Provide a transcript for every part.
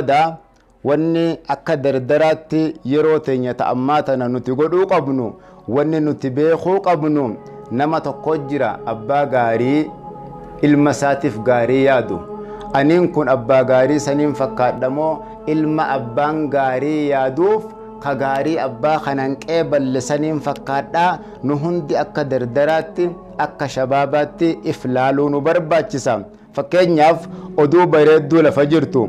lammada wanni akka dardaraatti yeroo teenya ta'ammaatana nuti godhuu qabnu wanni nuti beekuu qabnu nama tokko jira abbaa gaarii ilma isaatiif gaarii yaadu aniin kun abbaa gaarii saniin fakkaadhamoo ilma abbaan gaarii yaaduuf ka gaarii abbaa kanan qeeballe saniin fakkaadhaa nu hundi akka dardaraatti akka shabaabaatti if laaluu nu barbaachisa fakkeenyaaf oduu bareedduu lafa jirtu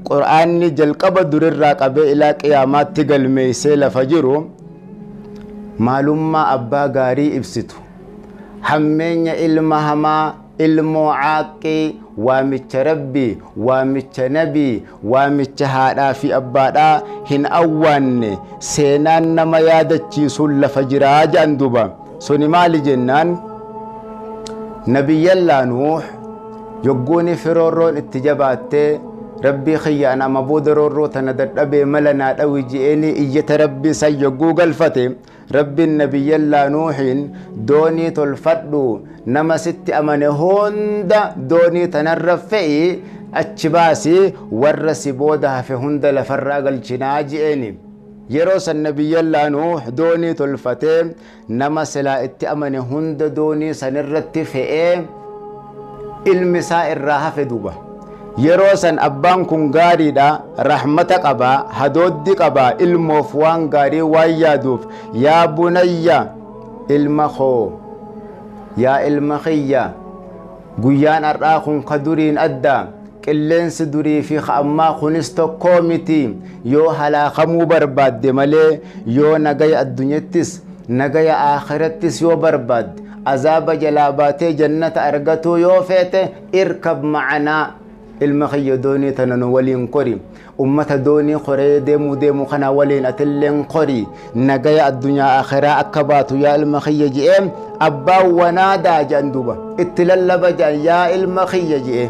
qur'aanni jalqaba durirraa qabee ilaa qiyaamaatti galmeeysee lafa jiru maalummaa abbaa gaarii ibsitu hammeenya ilma hamaa ilmoo caaqii waamicha rabbii waamicha nabii waamicha haadhaa fi abbaadhaa hin awwaanne seenaan nama yaadachiisuun lafa jiraa jedhan duba suni maali jennaan nabiyyallaa nuux yogguuni firoorroon itti jabaattee rabbii khiyyaana mabuuda roorroo tana dadhabee mala naa dhawi ji'eeni iyyata rabbii san yogguu galfate rabbiin nabiyyallaa nuuhin doonii tolfadhu nama sitti amane hunda doonii tanarra fe'i achi baasi warra si booda hafe hunda lafarraa galchinaa ji'eeni yeroo san nabiyyallaa nuuh doonii tolfatee nama silaa itti amane hunda doonii sanirratti fe'ee ilmi isaa irraa hafe duba yeroo san abbaan kun gaariidha rahmata qaba hadooddi qaba ilmoof waan gaarii waan yaaduuf yaa bunayya ilma koo yaa ilma kiyya guyyaan har'aa kun ka duriin adda qilleensi durii fi ammaa kunis tokkoo miti yoo halaakamuu barbaadde malee yoo nagaya addunyattis nagaya aakirattis yoo barbaadde azaaba jalaa baatee jannata argatuu yoo feete irkab macanaa ilma kiyya doonii tana nu waliin kori ummata doonii koree deemu kana waliin atilleen kori nagaya addunyaa akhiraa akka baatu yaa ilma kiyya ji'ee abbaan wanaadaa jedhan duba itti lallaba jedhan yaa ilma kiyya ji'ee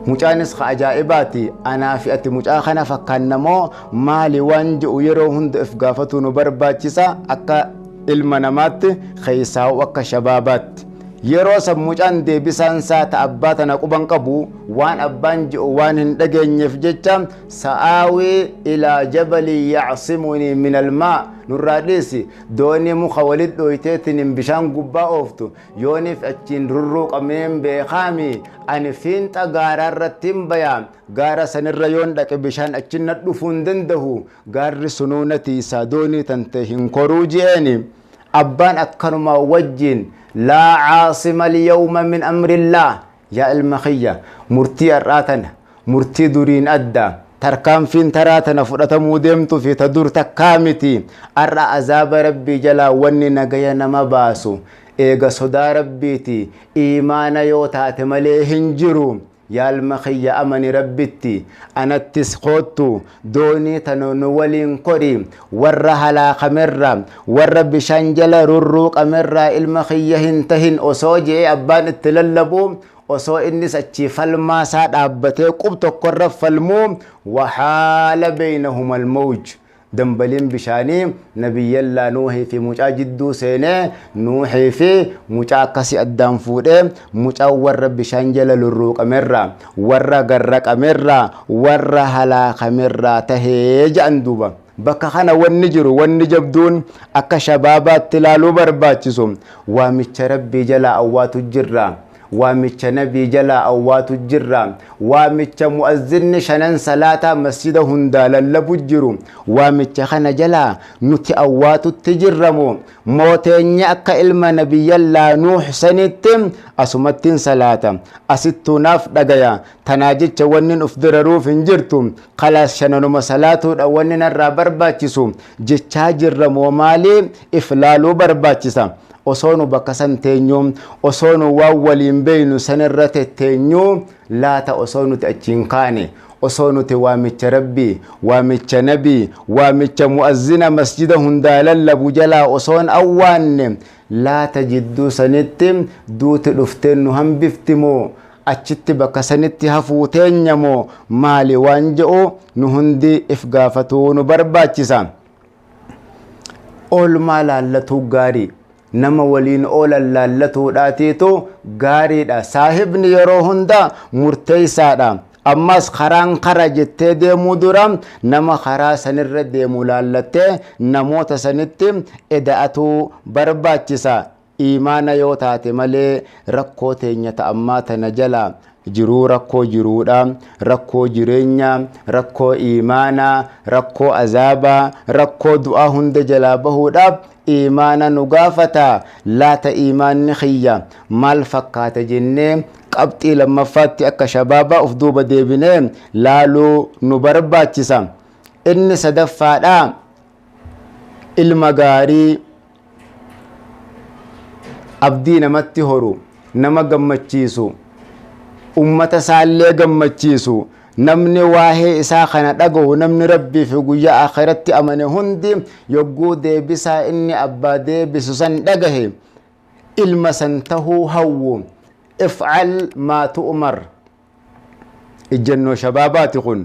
mucaanis ka ajaa'ibaati anaa fi ati mucaa kana fakkaannamoo maali waan je'u yeroo hunda if gaafatu nu barbaachisa akka ilma namaatti keeysaa'u akka shabaabaatti yeroo san mucaan deebisaan saata abbaa tana quban qabu waan abbaan je'u waan hin dhageenyeef jecha sa'aawii ilaa jabalii yacsimunii min almaa nurraa dhiisi doonii muka walit dhoyteetin bishaan gubbaa ooftu yooniif achiin rurruuqameen beekaami ani fiinxa gaaraa irratti hin bayaa gaara sanirra yoon dhaqe bishaan achinna dhufuu hin dandahu gaarri sunuu natiisa doonii tante hin koruu je'eeni abbaan akkanuma wajjin لا عاصم اليوم من أمر الله يا المخية مرتي الراتنا مرتي دورين أدى تركام فين تراتنا فرطمو ديمتو في تدور تكامتي أرى عذاب ربي جلا وني نغينا مباسو إيغا صدا ربيتي إيمان يوتات مليهن جروم يا المخية أمني ربتي أنا تسخوتو دوني تنو ولين قريم ورها لا خمرة ور بشانجل رروق أمرة المخية هنتهن أصوجي أبان التللبو أصو إنس أتشي فالما ساد أبتي قبتو قرف فالموم وحال بينهما الموج دنبلين بشاني نبي الله نوحي في مجا جدو سينه نوحي في مجا كسي أدام فوده مجا ور بشانجل للروق أمرا ور غرق أمرا ور هلاك أمرا تهيج أندوبا بكا خانا ونجر ونجبدون أكا شبابات تلالو برباتشسوم وامش ربي جلا أوات الجرّا وامش نبي جلا أوات الجرّا وامش مؤذن شنن صلاة مسجد هندال اللبجرو وامش خانا جلا نتي أوات التجرمو موتين أكا إلما نبي الله نوح سنتم أسمتين صلاة أستو ناف دقيا تناجج ونن أفدررو فنجرتم خلاص شننو مسالاتو ونن الرابر باتشسو جتشا جرمو مالي إفلالو برباتشسا osonu bakasan tenyo osonu wawalin beenu sanirrate tenyo lata osonu ta chinkane osonu te wamicha rabbi wamicha nabi wamicha muazzina masjida hundalalla bujala oson awanne lata jiddu sanittim duute duftenu hambiftimo achitti bakasanitti hafuutenyamo mali wanjoo nu hundi ifgafatu nu barbaachisa ol malallatu gari nama waliin oolan laallatuudhaatiitu gaariidha saahibni yeroo hunda murteeysaadha ammas karaan kara jettee deemuu dura nama karaa sanirra deemu laallattee namoota sanitti eda'atuu barbaachisa. Imaana yoo taate malee rakkoo teenya ta'ammaa tana jala jiruu rakkoo jiruudha, rakkoo jireenya, rakkoo imaanaa, rakkoo azaabaa, rakkoo du'aa hunda jalaa bahuudhaaf imaana nu gaafata. Laata imaanni khiyya maal fakkaata jennee qabxii lammaffaatti akka shabaabaa of duuba deebinee laaluu nu barbaachisa. Inni sadaffaadha ilma gaarii abdii namatti horu, nama gammachiisu, ummata isaallee gammachiisu, namni waa'ee isaa kana dhagahu, namni rabbii fi guyyaa akhiratti amane hundi yogguu deebisaa inni abbaa deebisu san dhagahe ilma san tahuu hawwu. If'al maa tu'mar, ijjannoo shabaabaati kun.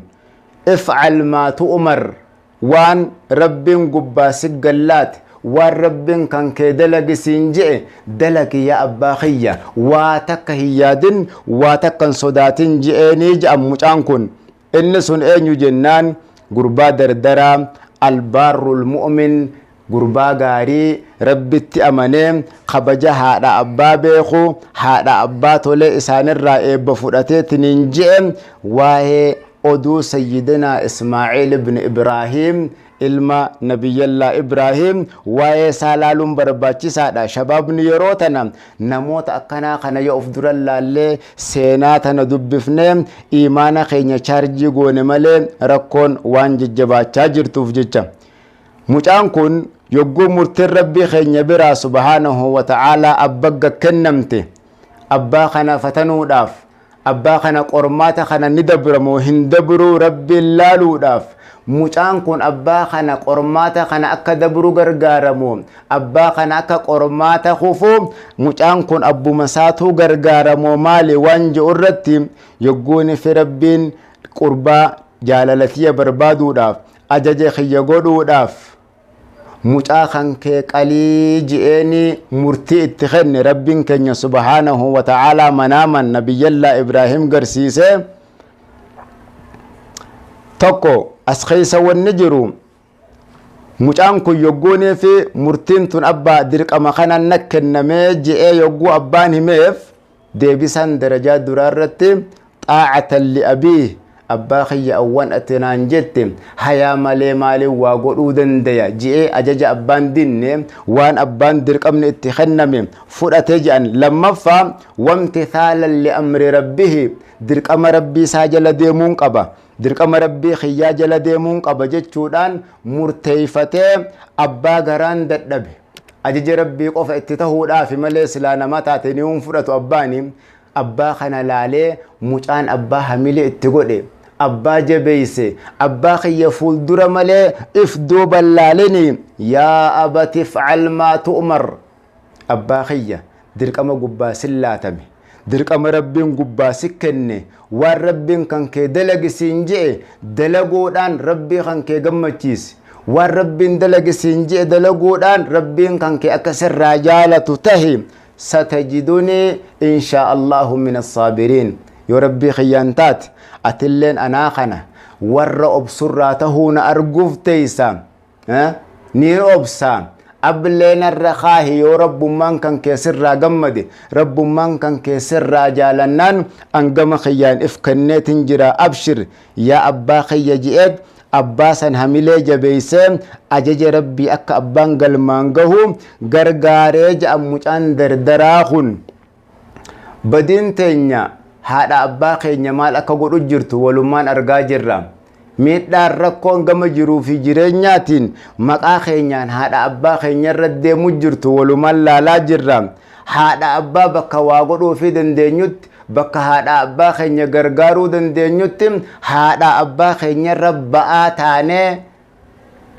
If'al maa tu'mar, waan rabbiin gubbaa si gallaate, waan rabbiin kan kee dalagisiin je'e dalagi yaa abbaa kiyya, waa takka hin yaadin, waa takka hin sodaatin je'eenii je'an mucaan kun. Inni sun eenyu jennaan gurbaa dardaraa albaarrul mu'min, gurbaa gaarii rabbitti amanee kabaja haadha abbaa beeku, haadha abbaa tolee isaanirraa eebba fudhateetiniin je'e waa'ee oduu sayyidina Ismaaciil ibn Ibraahim ilma nabiyyallaa Ibraahim waa'ee isaa laaluun barbaachisaadha. Shabaabni yeroo tana namoota akkanaa kana yoo of dura laallee seenaa tana dubbifnee imaana keenya chaarjii goone malee rakkoon waan jajjabaachaa jirtuuf jecha. Mucaan kun yogguu murtiin rabbii keenya biraa subhaanahu wa ta'aalaa abbagga kennamte abbaa kana fatanuudhaaf, abbaa kana qormaata kana ni dabramoo hin dabruu rabbiin laaluudhaaf mucaan kun abbaa kana qormaata kana akka dabru gargaaramu, abbaa kana akka qormaata kufu mucaan kun abbuma saatuu gargaaramu maali waan je'u irratti yogguuni fi rabbiin qurbaa jaalalatiya barbaaduudhaaf ajaja kiyya godhuudhaaf mucaa kan kee qalii je'eeni murtii itti kenne rabbiin keenya subhaanahu wa ta'aalaa manaaman nabiyyallaa Ibraahim garsiise. Tokko as keessa wanni jiru mucaan kun yogguunii fi murtiin tun abbaa dirqama kanan na kennamee je'ee yogguu abbaan himeef deebisan darajaa duraa irratti xaacatan li'abii abbaa kiyya awwan atinaan jette hayaa malee maaliin waa godhuu dandaya je'ee ajaja abbaan dinne waan abbaan dirqamni itti kenname fudhatee je'an. Lammaffaa wamtithaalan li'amri rabbihi, dirqama rabbii isaa jala deemuun qaba, dirqama rabbii kiyyaa jala deemuun qaba jechuudhaan murteeyfatee abbaa garaan dadhabe ajaja rabbii qofa itti tahuudhaaf malee silaa nama taate ni fudhatu abbaani. Abbaa kana laalee mucaan abbaa hamilee itti godhe, abbaa jabeeyse, abbaa kiyya fuuldura malee if duuban laalini yaa abati fa'al maa tu'mar, abbaa kiyya dirqama gubbaa sin laatame, dirqama rabbiin gubbaa si kenne, waan rabbiin kan kee dalagisiin je'e dalaguudhaan rabbii kan kee gammachiisi, waan rabbiin dalagisiin je'e dalaguudhaan rabbiin kan kee akka sirraa jaalatu tahi satajiduni inshaa Allahu min as-saabiriin. Yoo rabbii kiyyaan taate atilleen anaa kana warra obsurraa tahuu na arguuf teeysa ni obsaa. Ableen arrakaahi yoo rabbummaan kan keessirraa gammade, rabbummaan kan keessirraa jaalannaan angama kiyyaan if kenneetin jira abshir yaa abbaa kiyya je'eet abbaa san hamilee jabeeysee ajaja rabbii akka abbaan galmaan gahu gargaaree je'an mucaan dardaraa kun. Badiin teenya haadha abbaa keenya maal akka godhu jirtu walummaan argaa jirra. Miidhaan rakkoon gama jiruu fi jireenyaatiin maqaa keenyaan haadha abbaa keenya irra deemu jirtu walumaan laalaa jirra. Haadha abbaa bakka waa godhuu fi dandeenyutti, bakka haadha abbaa keenya gargaaruu dandeenyutti haadha abbaa keenya irra ba'aa taanee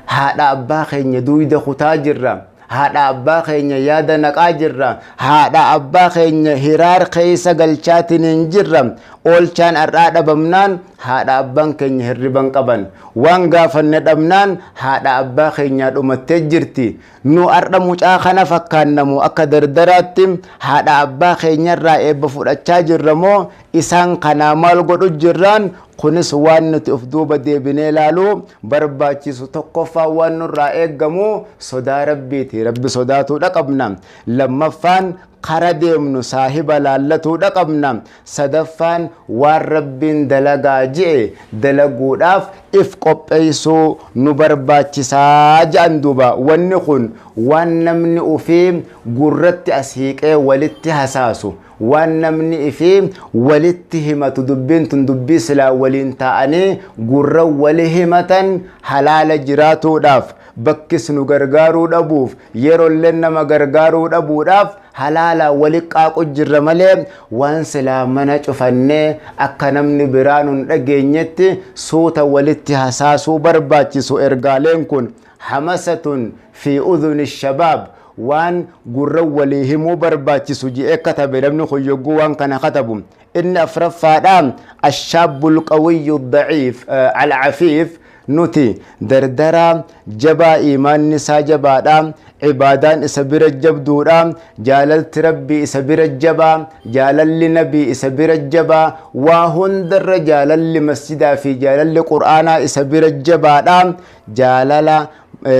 haadha abbaa keenya duwida kutaa jirra. haadha abbaa keenya yaada naqaa jirra, haadha abbaa keenya hiraar keessa galchaatiin hin jirra. Oolchaan har'aa dhabamnaan haadha abbaan keenya hirriban qaban, waan gaafanne dhabnaan haadha abbaa keenyaa dhumattee jirti. Nu har'a mucaa kana fakkaannamu akka dardaraatti haadha abbaa keenyarraa eebba fudhachaa jirra moo isaan kanaa maal godhu jirraan? Kunis waan nuti of duuba deebinee ilaaluu barbaachisu. Tokkoffaa waan nurraa eeggamu sodaa rabbiiti, rabbi sodaatuudha qabna. Lammaffaan kara deemnu saahiba laallatuudha qabna. Sadaffaan waan rabbiin dalagaa je'e dalaguudhaaf if qopheessuu nu barbaachisaa jedhan duuba. Wanni kun waan namni ufii gurratti as hiiqee walitti hasaasu, waan namni ifii walitti himatu, dubbiin tun dubbii silaa waliin ta'anii gurra wali himatan halaala jiraatuudhaaf, bakkis nu gargaaruu dhabuuf, yeroollee nama gargaaruu dhabuudhaaf halaala wali qaaqu jirra malee waan silaa mana cufannee akka namni biraa nun dhageenyetti suuta walitti hasaasuu barbaachisu. Ergaaleen kun hamasatun fi udhuni shabaab, waan gurra walii himuu barbaachisu je'ee katabe namni kun yogguu waan kana katabu. Inni afraffaadhaan ashaabul qawiyyu daciif alcafiif, nuti dardara jabaa iimaanni isaa jabaadha, cibaadaan isa bira jabduudha, jaalalti rabbii isa bira jabaa, jaalalli nabii isa bira jabaa, waa hundarra jaalalli masjidaa fi jaalalli qur'aanaa isa bira jabaadha. Jaalala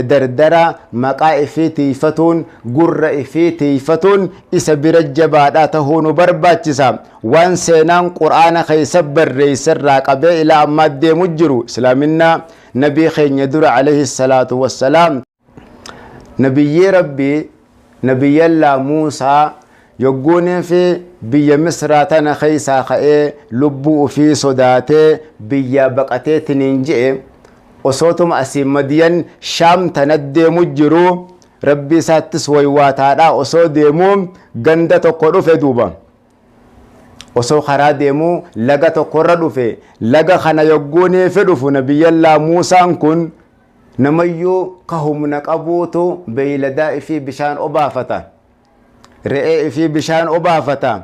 dardara maqaa ifii tiifatuun, gurra ifii tiifatuun isa bira jabaadha tahuu nu barbaachisa. Waan seenaan qur'aana keessa barreessarraa qabee ilaa ammaa deemu jiru islaaminaa nabii keenya dura alayhi salaatu wassalaam, nabiyyi rabbii nabiyyallaa Muusaa yogguunii fi biyya Misraa tana keessaa ka'ee lubbuu ufii sodaatee biyya baqateetiniin je'e osootuma asii Madiyan Shaam tana deemu jiru rabbii isaattis waywaataadha. Osoo deemuu ganda tokko dhufe duuba, osoo karaa deemuu laga tokkorra dhufe. Laga kana yogguunii fi dhufu nabiyyallaa Muusaan kun namayyuu ka humna qabuutu beeyladaa ifii bishaan obaafata, re'ee ifii bishaan obaafata.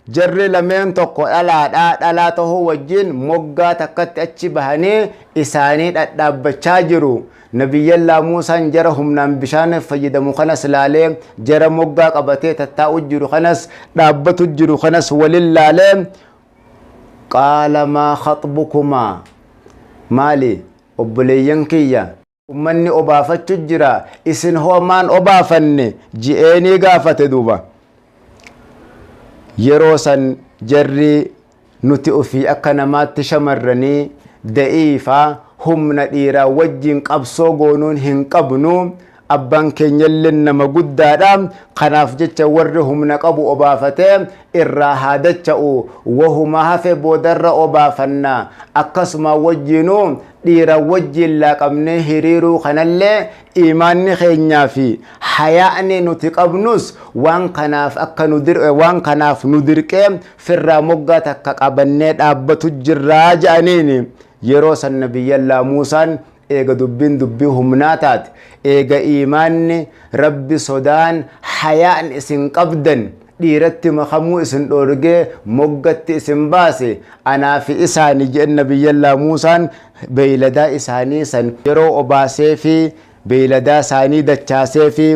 Jarri lameen tokko dhalaadhaa, dhalaa tahuu wajjin moggaa takkatti achi bahanii isaanii dhadhaabbachaa jiru. Nabiyyallaa Muusaan jara humnaan bishaan fayyadamu kanas laalee, jara moggaa qabatee tattaa'u jiru kanas dhaabbatu jiru kanas walin laalee, qaala maa khaxbukumaa, maali obboleeyyan kiyya ummanni obaafachu jira isin hoomaan obaafanne ji'eenii gaafate duuba. Yeroo san jarri nuti ufii akka namaatti shamarranii da'iifaa humna dhiiraa wajjin qabsoo goonuun hin qabnu. Abbaan keenyallee nama guddaadha, kanaaf jecha warri humna qabu obaafatee irraa haadacha'u, wahuma hafe boodarra obaafanna. Akkasuma wajjinuu dhiira wajjin laaqabnee hiriiruu kanallee iimaanni keenyaa fi hayaa'ni nuti qabnus waan kanaaf nu dirqee firraa moggaa takka qabannee dhaabbatu jirraa jedhaniini. Yeroo san nabiyyallaa Muusaan eega dubbiin dubbii humnaa taate, eega iimaanni rabbi sodaan hayaan isin qabdan dhiiratti makamuu isin dhoorgee moggatti isin baase anaa fi isaanii jedhan nabiyyallaa Muusaan beeyladaa isaanii san yeroo obaasee fi beeyladaa isaanii dachaasee fi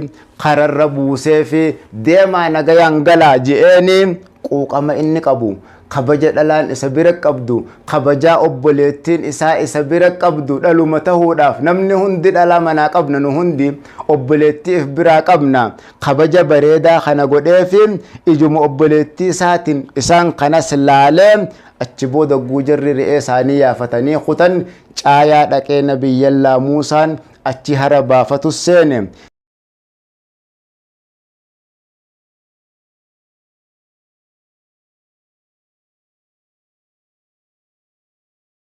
kararra buusee fi deemaa nagayaan galaa je'eeni quuqama inni qabu, kabaja dhalaan isa bira qabdu, kabajaa obboleettiin isaa isa bira qabdu dhaluma tahuudhaaf namni hundi dhala manaa qabna, nu hundi obboleettii if biraa qabna. Kabaja bareedaa kana godheefi ijuma obboleettii isaatiin isaan kanas laalee achi booda guujarri re'ee isaanii yaafatanii kutan caayaa dhaqee nabiyyallaa Muusaan achi hara baafatu seene.